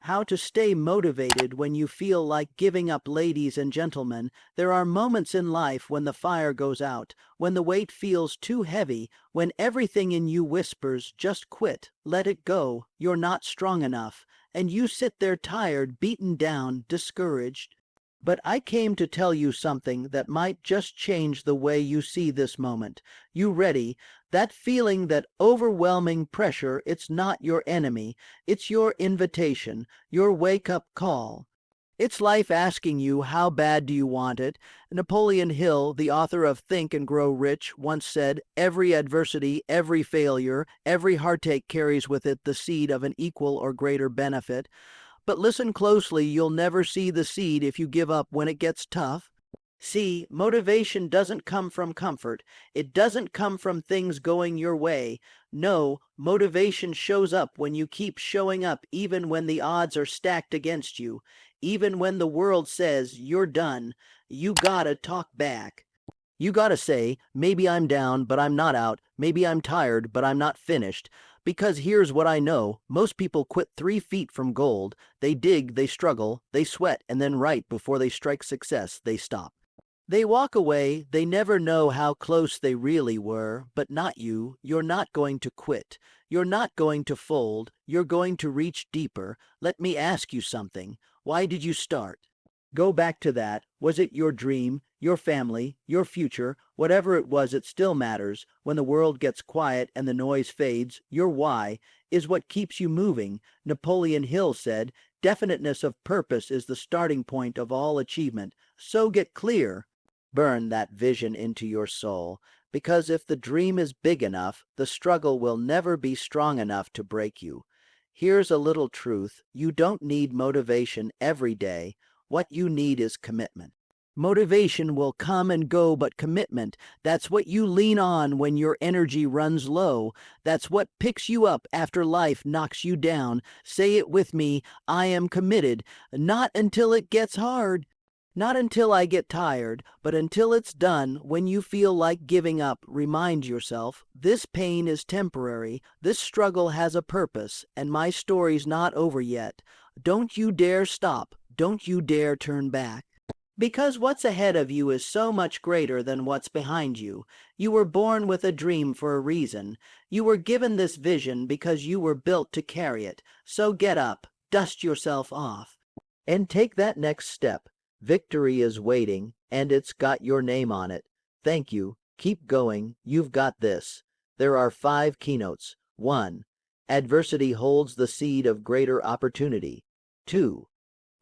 How to stay motivated when you feel like giving up. Ladies and gentlemen, there are moments in life when the fire goes out, when the weight feels too heavy, when everything in you whispers, just quit, let it go, you're not strong enough, and you sit there tired, beaten down, discouraged. But I came to tell you something that might just change the way you see this moment. You ready? That feeling, that overwhelming pressure, it's not your enemy. It's your invitation, your wake-up call. It's life asking you, how bad do you want it? Napoleon Hill, the author of Think and Grow Rich, once said, every adversity, every failure, every heartache carries with it the seed of an equal or greater benefit. But listen closely, you'll never see the seed if you give up when it gets tough. See, motivation doesn't come from comfort. It doesn't come from things going your way. No, motivation shows up when you keep showing up even when the odds are stacked against you. Even when the world says you're done, you gotta talk back. You gotta say, maybe I'm down, but I'm not out. Maybe I'm tired, but I'm not finished. Because here's what I know. Most people quit 3 feet from gold. They dig, they struggle, they sweat, and then right before they strike success, they stop. They walk away. They never know how close they really were. But not you. You're not going to quit. You're not going to fold. You're going to reach deeper. Let me ask you something. Why did you start? Go back to that. Was it your dream, your family, your future? Whatever it was, it still matters. When the world gets quiet and the noise fades, your why is what keeps you moving. Napoleon Hill said, definiteness of purpose is the starting point of all achievement. So get clear. Burn that vision into your soul, because if the dream is big enough, the struggle will never be strong enough to break you. Here's a little truth. You don't need motivation every day. What you need is commitment. Motivation will come and go, but commitment, that's what you lean on when your energy runs low. That's what picks you up after life knocks you down. Say it with me, I am committed, not until it gets hard. Not until I get tired, but until it's done. When you feel like giving up, remind yourself, this pain is temporary, this struggle has a purpose, and my story's not over yet. Don't you dare stop. Don't you dare turn back. Because what's ahead of you is so much greater than what's behind you. You were born with a dream for a reason. You were given this vision because you were built to carry it. So get up, dust yourself off, and take that next step. Victory is waiting, and it's got your name on it. Thank you. Keep going. You've got this. There are 5 keynotes. 1. Adversity holds the seed of greater opportunity. 2.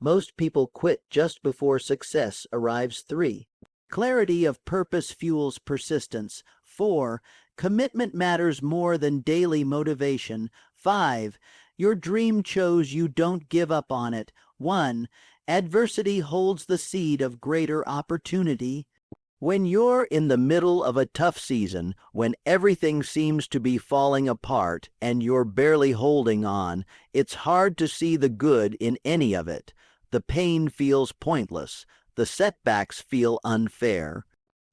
Most people quit just before success arrives. 3. Clarity of purpose fuels persistence. 4. Commitment matters more than daily motivation. 5. Your dream chose you. Don't give up on it. 1. Adversity holds the seed of greater opportunity. When you're in the middle of a tough season, when everything seems to be falling apart and you're barely holding on, it's hard to see the good in any of it. The pain feels pointless. The setbacks feel unfair.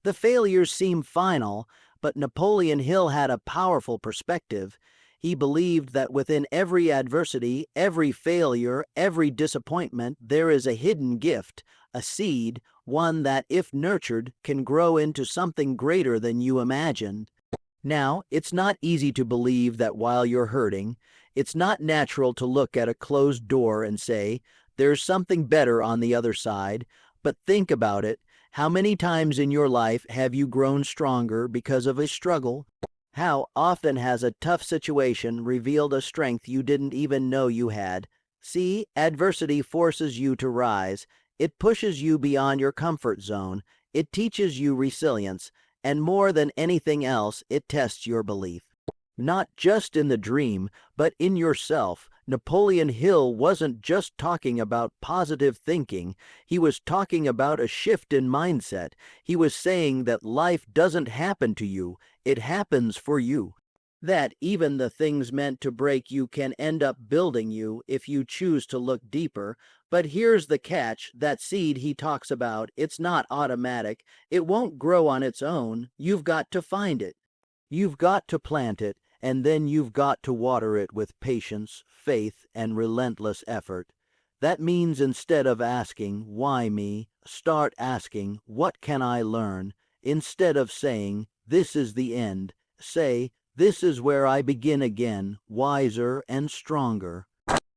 The failures seem final, but Napoleon Hill had a powerful perspective. He believed that within every adversity, every failure, every disappointment, there is a hidden gift, a seed, one that, if nurtured, can grow into something greater than you imagined. Now, it's not easy to believe that while you're hurting. It's not natural to look at a closed door and say, there's something better on the other side. But think about it. How many times in your life have you grown stronger because of a struggle? How often has a tough situation revealed a strength you didn't even know you had? See, adversity forces you to rise. It pushes you beyond your comfort zone. It teaches you resilience. And more than anything else, it tests your belief. Not just in the dream, but in yourself. Napoleon Hill wasn't just talking about positive thinking. He was talking about a shift in mindset. He was saying that life doesn't happen to you. It happens for you. That even the things meant to break you can end up building you if you choose to look deeper. But here's the catch. That seed he talks about, it's not automatic. It won't grow on its own. You've got to find it. You've got to plant it, and then you've got to water it with patience, faith, and relentless effort. That means instead of asking, why me, start asking, what can I learn? Instead of saying, this is the end, say, this is where I begin again, wiser and stronger.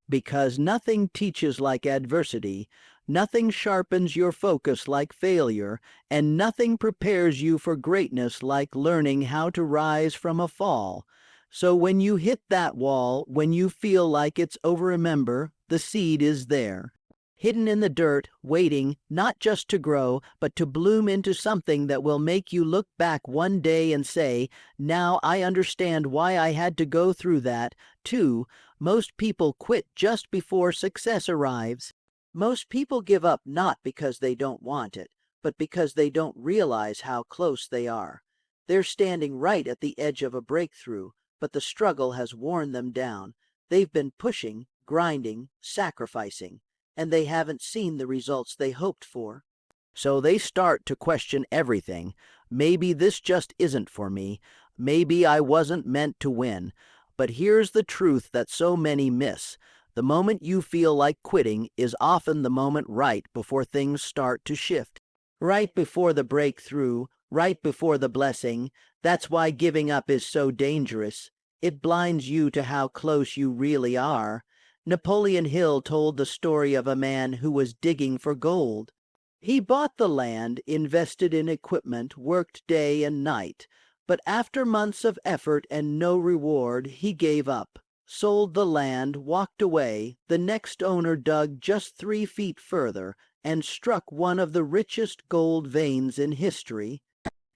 Because nothing teaches like adversity, nothing sharpens your focus like failure, and nothing prepares you for greatness like learning how to rise from a fall. So when you hit that wall, when you feel like it's over, remember, the seed is there, hidden in the dirt, waiting not just to grow, but to bloom into something that will make you look back one day and say, now I understand why I had to go through that. Too, most people quit just before success arrives. Most people give up not because they don't want it, but because they don't realize how close they are. They're standing right at the edge of a breakthrough, but the struggle has worn them down. They've been pushing, grinding, sacrificing, and they haven't seen the results they hoped for. So they start to question everything. Maybe this just isn't for me. Maybe I wasn't meant to win. But here's the truth that so many miss. The moment you feel like quitting is often the moment right before things start to shift. Right before the breakthrough, right before the blessing. That's why giving up is so dangerous. It blinds you to how close you really are. Napoleon Hill told the story of a man who was digging for gold. He bought the land, invested in equipment, worked day and night. But after months of effort and no reward, he gave up, sold the land, walked away. The next owner dug just 3 feet further and struck one of the richest gold veins in history.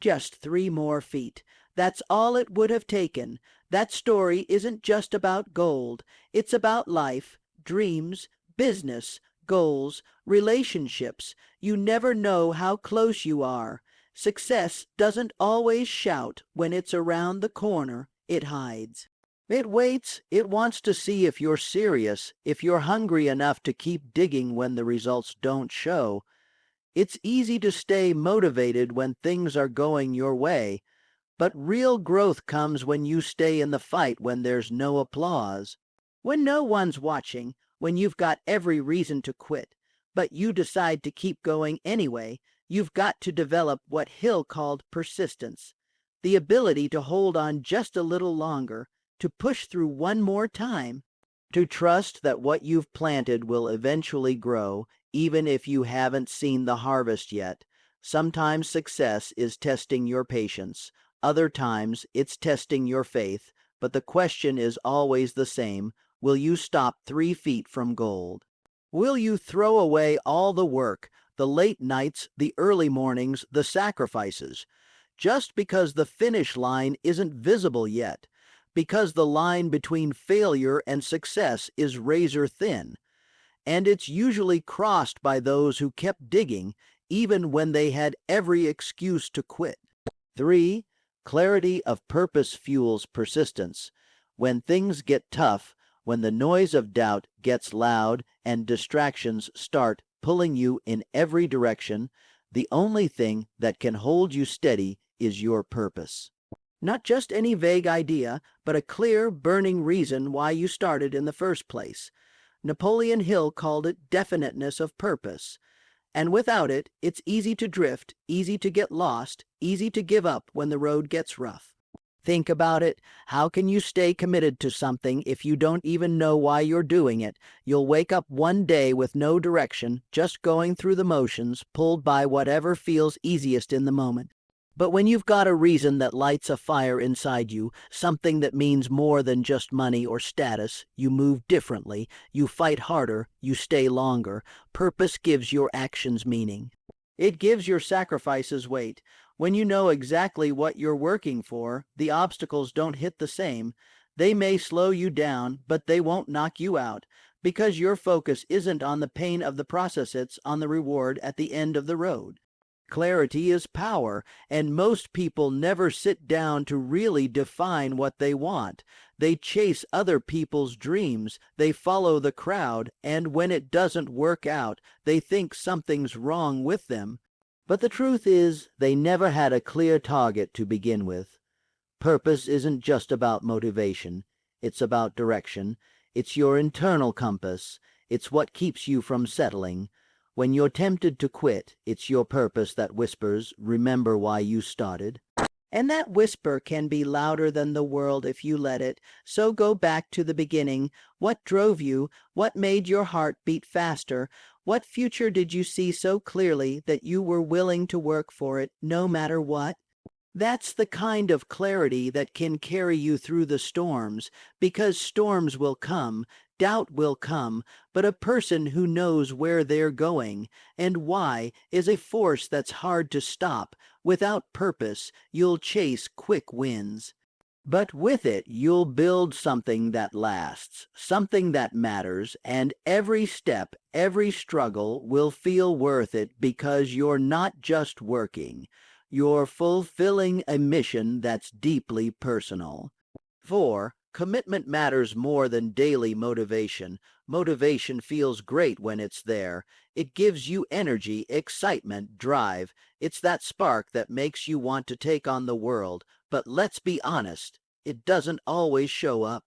Just 3 more feet. That's all it would have taken. That story isn't just about gold. It's about life, dreams, business, goals, relationships. You never know how close you are. Success doesn't always shout when it's around the corner. It hides. It waits. It wants to see if you're serious, if you're hungry enough to keep digging when the results don't show. It's easy to stay motivated when things are going your way, but real growth comes when you stay in the fight when there's no applause. When no one's watching, when you've got every reason to quit, but you decide to keep going anyway. You've got to develop what Hill called persistence, the ability to hold on just a little longer, to push through one more time, to trust that what you've planted will eventually grow, even if you haven't seen the harvest yet. Sometimes success is testing your patience. Other times it's testing your faith. But the question is always the same. Will you stop 3 feet from gold? Will you throw away all the work, the late nights, the early mornings, the sacrifices, just because the finish line isn't visible yet, because the line between failure and success is razor thin, and it's usually crossed by those who kept digging even when they had every excuse to quit. 3. Clarity of purpose fuels persistence. When things get tough, when the noise of doubt gets loud and distractions start pulling you in every direction, the only thing that can hold you steady is your purpose. Not just any vague idea, but a clear, burning reason why you started in the first place. Napoleon Hill called it definiteness of purpose. And without it, it's easy to drift, easy to get lost, easy to give up when the road gets rough. Think about it. How can you stay committed to something if you don't even know why you're doing it? You'll wake up one day with no direction, just going through the motions, pulled by whatever feels easiest in the moment. But when you've got a reason that lights a fire inside you, something that means more than just money or status, you move differently, you fight harder, you stay longer. Purpose gives your actions meaning. It gives your sacrifices weight. When you know exactly what you're working for, the obstacles don't hit the same. They may slow you down, but they won't knock you out, because your focus isn't on the pain of the process, it's on the reward at the end of the road. Clarity is power, and most people never sit down to really define what they want. They chase other people's dreams, they follow the crowd, and when it doesn't work out, they think something's wrong with them. But the truth is, they never had a clear target to begin with. Purpose isn't just about motivation. It's about direction. It's your internal compass. It's what keeps you from settling. When you're tempted to quit, it's your purpose that whispers, remember why you started. And that whisper can be louder than the world if you let it. So go back to the beginning. What drove you? What made your heart beat faster? What future did you see so clearly that you were willing to work for it, no matter what? That's the kind of clarity that can carry you through the storms, because storms will come, doubt will come, but a person who knows where they're going and why is a force that's hard to stop. Without purpose, you'll chase quick wins. But with it, you'll build something that lasts, something that matters, and every step, every struggle will feel worth it because you're not just working. You're fulfilling a mission that's deeply personal. 4. Commitment matters more than daily motivation. Motivation feels great when it's there. It gives you energy, excitement, drive. It's that spark that makes you want to take on the world. But let's be honest, it doesn't always show up.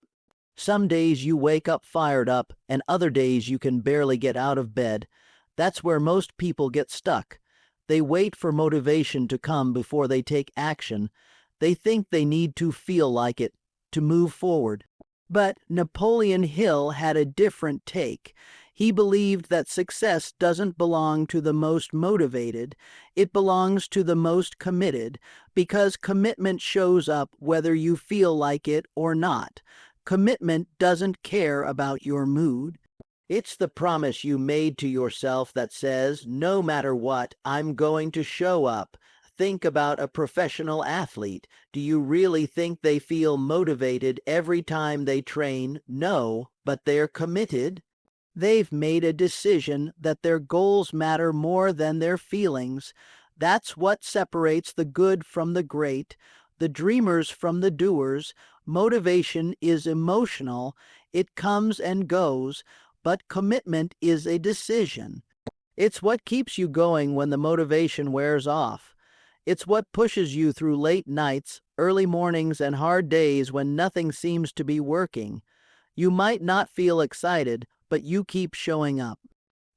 Some days you wake up fired up, and other days you can barely get out of bed. That's where most people get stuck. They wait for motivation to come before they take action. They think they need to feel like it to move forward. But Napoleon Hill had a different take. He believed that success doesn't belong to the most motivated, it belongs to the most committed, because commitment shows up whether you feel like it or not. Commitment doesn't care about your mood. It's the promise you made to yourself that says, no matter what, I'm going to show up. Think about a professional athlete. Do you really think they feel motivated every time they train? No, but they're committed. They've made a decision that their goals matter more than their feelings. That's what separates the good from the great, the dreamers from the doers. Motivation is emotional. It comes and goes. But commitment is a decision. It's what keeps you going when the motivation wears off. It's what pushes you through late nights, early mornings, and hard days when nothing seems to be working. You might not feel excited, but you keep showing up.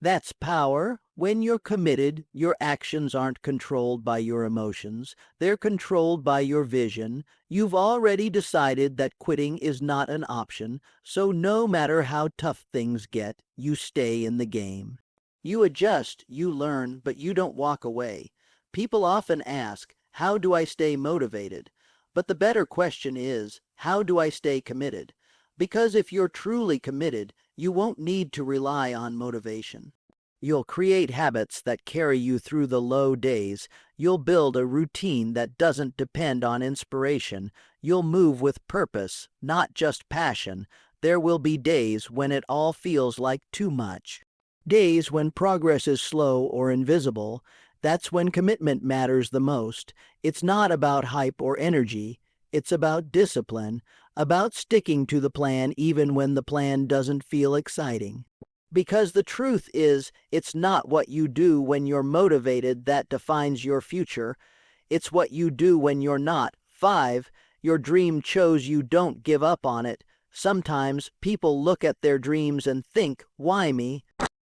That's power. When you're committed, your actions aren't controlled by your emotions. They're controlled by your vision. You've already decided that quitting is not an option, so no matter how tough things get, you stay in the game. You adjust, you learn, but you don't walk away. People often ask, how do I stay motivated? But the better question is, how do I stay committed? Because if you're truly committed, you won't need to rely on motivation. You'll create habits that carry you through the low days. You'll build a routine that doesn't depend on inspiration. You'll move with purpose, not just passion. There will be days when it all feels like too much. Days when progress is slow or invisible. That's when commitment matters the most. It's not about hype or energy. It's about discipline, about sticking to the plan even when the plan doesn't feel exciting. Because the truth is, it's not what you do when you're motivated that defines your future. It's what you do when you're not. 5. Your dream chose you. Don't give up on it. Sometimes people look at their dreams and think, why me?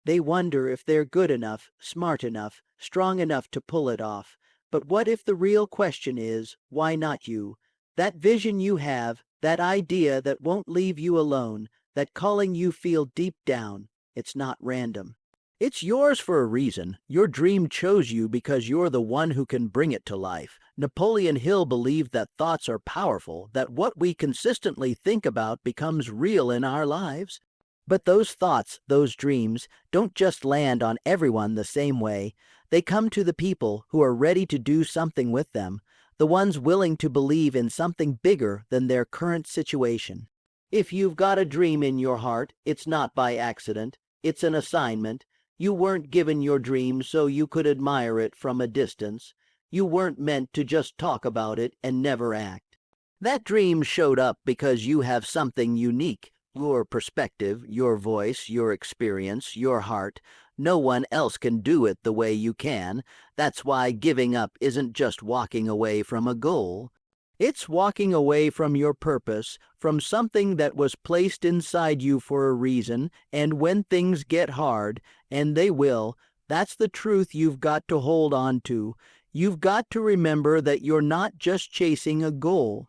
They wonder if they're good enough, smart enough, strong enough to pull it off. But what if the real question is, why not you? That vision you have, that idea that won't leave you alone, that calling you feel deep down, it's not random. It's yours for a reason. Your dream chose you because you're the one who can bring it to life. Napoleon Hill believed that thoughts are powerful, that what we consistently think about becomes real in our lives. But those thoughts, those dreams, don't just land on everyone the same way. They come to the people who are ready to do something with them, the ones willing to believe in something bigger than their current situation. If you've got a dream in your heart, it's not by accident. It's an assignment. You weren't given your dream so you could admire it from a distance. You weren't meant to just talk about it and never act. That dream showed up because you have something unique. Your perspective, your voice, your experience, your heart. No one else can do it the way you can. That's why giving up isn't just walking away from a goal. It's walking away from your purpose, from something that was placed inside you for a reason, and when things get hard, and they will, that's the truth you've got to hold on to. You've got to remember that you're not just chasing a goal.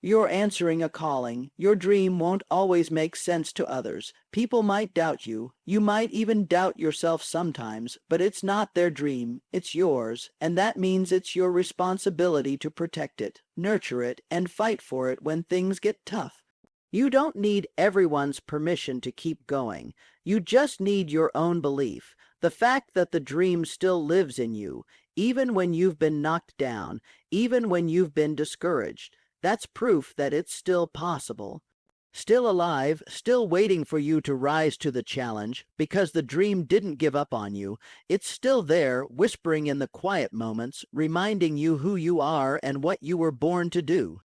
You're answering a calling. Your dream won't always make sense to others. People might doubt you. You might even doubt yourself sometimes, but it's not their dream. It's yours, and that means it's your responsibility to protect it, nurture it, and fight for it when things get tough. You don't need everyone's permission to keep going. You just need your own belief. The fact that the dream still lives in you, even when you've been knocked down, even when you've been discouraged. That's proof that it's still possible. Still alive, still waiting for you to rise to the challenge, because the dream didn't give up on you. It's still there, whispering in the quiet moments, reminding you who you are and what you were born to do.